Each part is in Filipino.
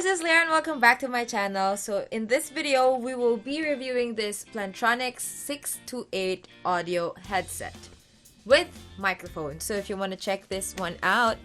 this is Leah and welcome back to my channel. So in this video, we will be reviewing this Plantronics 628 audio headset with microphone. So if you want to check this one out,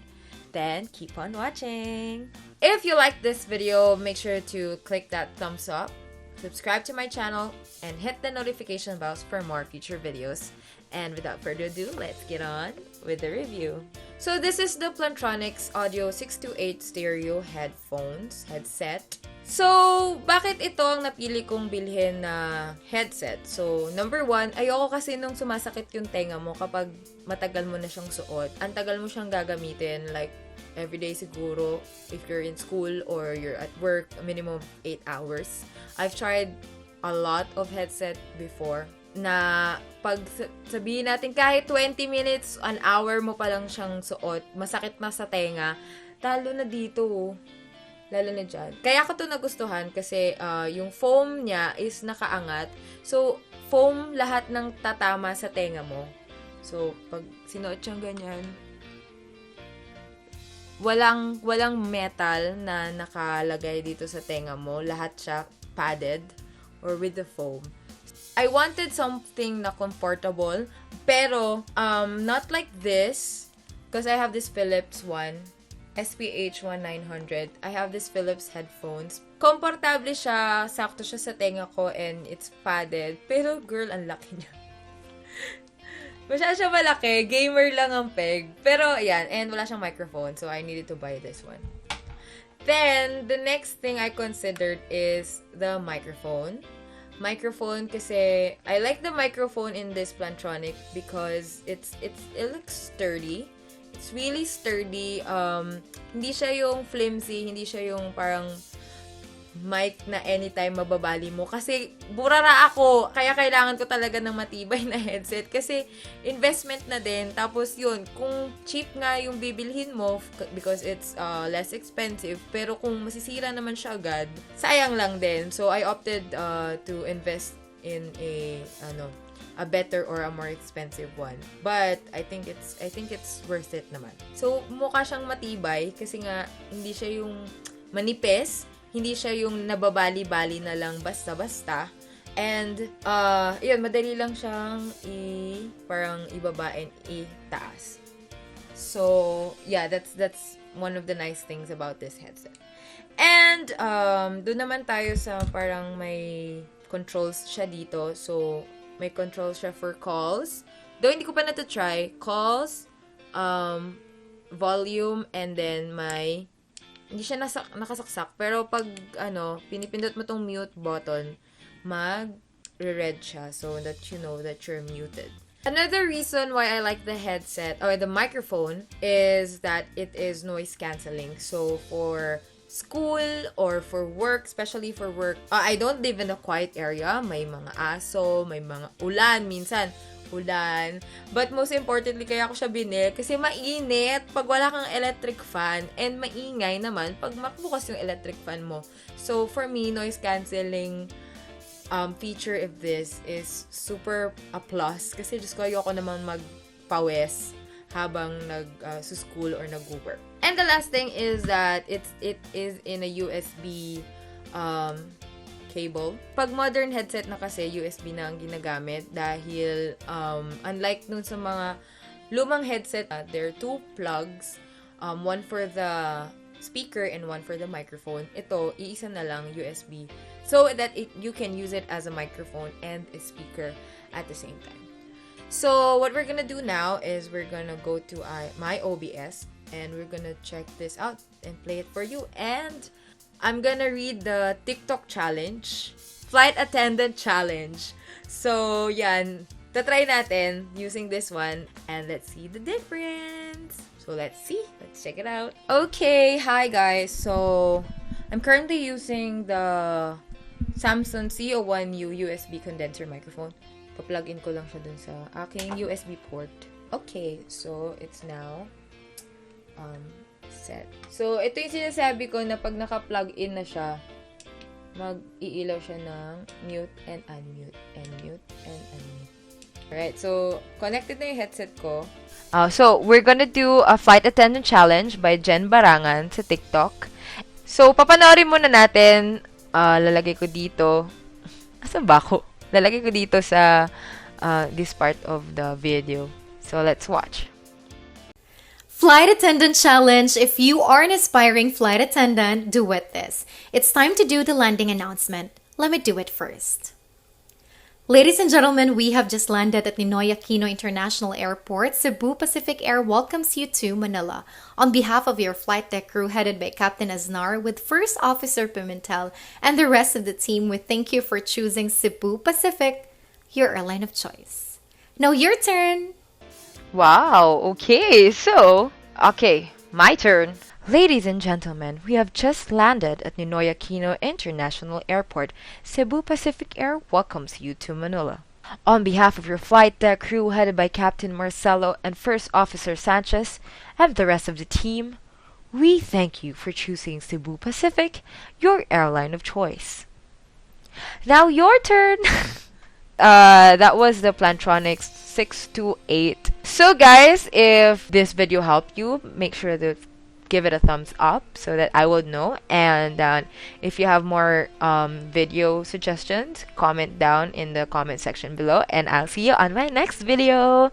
then keep on watching. If you like this video, make sure to click that thumbs up, subscribe to my channel, and hit the notification bells for more future videos. And without further ado, let's get on with the review. So this is the Plantronics Audio 628 Stereo headset. So, bakit ito ang napili kong bilhin na headset? So, number one, ayoko kasi nung sumasakit yung tenga mo kapag matagal mo na siyang suot. Ang tagal mo siyang gagamitin, like, everyday siguro, if you're in school or you're at work, a minimum of 8 hours. I've tried a lot of headset before na pag sabihin natin kahit 20 minutes, an hour mo pa lang siyang suot, masakit na sa tenga, lalo na dito, lalo na dyan. Kaya ko to nagustuhan kasi yung foam niya is nakaangat. So, foam lahat ng tatama sa tenga mo. So, pag sinuot siyang ganyan, walang metal na nakalagay dito sa tenga mo. Lahat siya padded or with the foam. I wanted something na comfortable, pero not like this, because I have this Philips one, SPH-1900. I have this Philips headphones. Komportable siya, sakto siya sa tenga ko, and it's padded. Pero girl, ang laki niya. Masyado siya malaki, gamer lang ang peg. Pero ayan, and wala siyang microphone, so I needed to buy this one. Then, the next thing I considered is the microphone. Kasi I like the microphone in this Plantronic because it looks sturdy. It's really sturdy. Hindi siya yung flimsy, hindi siya yung parang mic na anytime mababali mo. Kasi burara ako, kaya kailangan ko talaga ng matibay na headset. Kasi investment na din. Tapos yun, kung cheap nga yung bibilhin mo because it's less expensive, pero kung masisira naman siya agad, sayang lang din. So I opted to invest in a better or a more expensive one. But I think it's worth it naman. So mukha siyang matibay kasi nga hindi siya yung manipis. Hindi siya yung nababali-bali na lang basta-basta. And, yun, madali lang siyang parang ibaba and itaas. So, yeah, that's one of the nice things about this headset. And, doon naman tayo sa parang may controls siya dito. So, may controls siya for calls. Though hindi ko pa na-try, calls, volume, and then may hindi siya nakasaksak, pero pag, pinipindot mo tong mute button, mag-red siya, so that you know that you're muted. Another reason why I like the headset, or the microphone, is that it is noise cancelling. So, for school, or for work, especially for work, I don't live in a quiet area, may mga aso, may mga ulan, minsan, But most importantly, kaya ako siya binili kasi mainit pag wala kang electric fan and maingay naman pag makbukas yung electric fan mo. So, for me, noise cancelling feature of this is super a plus kasi just ko ayoko naman magpawes habang nag-school or nag-work. And the last thing is that it is in a USB cable. Pag modern headset na kasi, USB na ang ginagamit dahil unlike nun sa mga lumang headset, there are two plugs, one for the speaker and one for the microphone. Ito, iisa na lang USB so that you can use it as a microphone and a speaker at the same time. So, what we're gonna do now is we're gonna go to my OBS and we're gonna check this out and play it for you. And I'm gonna read the TikTok challenge, Flight Attendant challenge. So, yan. Tatry natin using this one and let's see the difference. So, let's see. Let's check it out. Okay, hi guys. So, I'm currently using the Samsung CO1U USB condenser microphone. Pa-plug in ko lang siya dun sa aking USB port. Okay, so it's now set. So, ito yung sinasabi ko na pag naka-plug in na siya, mag-iilaw siya ng mute and unmute, and mute and unmute. Alright, so, connected na yung headset ko. So, we're gonna do a Flight Attendant Challenge by Jen Barangan sa TikTok. So, papanoorin muna natin. Lalagay ko dito. Asan ba ako? Lalagay ko dito sa this part of the video. So, let's watch. Flight Attendant Challenge. If you are an aspiring flight attendant, do it this. It's time to do the landing announcement. Let me do it first. Ladies and gentlemen, we have just landed at Ninoy Aquino International Airport. Cebu Pacific Air welcomes you to Manila. On behalf of your flight deck crew headed by Captain Aznar with First Officer Pimentel and the rest of the team, we thank you for choosing Cebu Pacific, your airline of choice. Now your turn! Wow, okay, my turn. Ladies and gentlemen, we have just landed at Ninoy Aquino International Airport. Cebu Pacific Air welcomes you to Manila. On behalf of your flight deck crew headed by Captain Marcelo and First Officer Sanchez and the rest of the team, we thank you for choosing Cebu Pacific, your airline of choice. Now your turn! That was the Plantronics 628. So guys, if this video helped you, make sure to give it a thumbs up so that I will know. And if you have more video suggestions, comment down in the comment section below. And I'll see you on my next video.